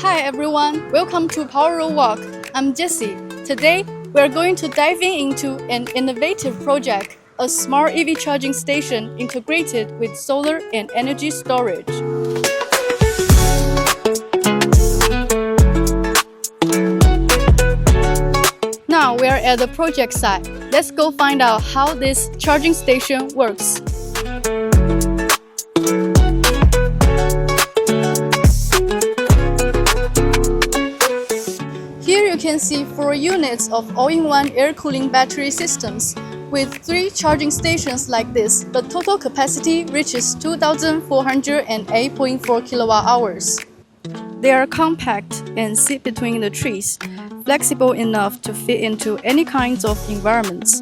Hi everyone, welcome to POWEROAD Walk. I'm Jessie. Today, we're going to dive into an innovative project, a smart EV charging station integrated with solar and energy storage. Now we are at the project site. Let's go find out how this charging station works. Here you can see 4 units of all-in-one air cooling battery systems. With 3 charging stations like this, the total capacity reaches 2,408.4 kilowatt-hours. They are compact and sit between the trees, flexible enough to fit into any kinds of environments.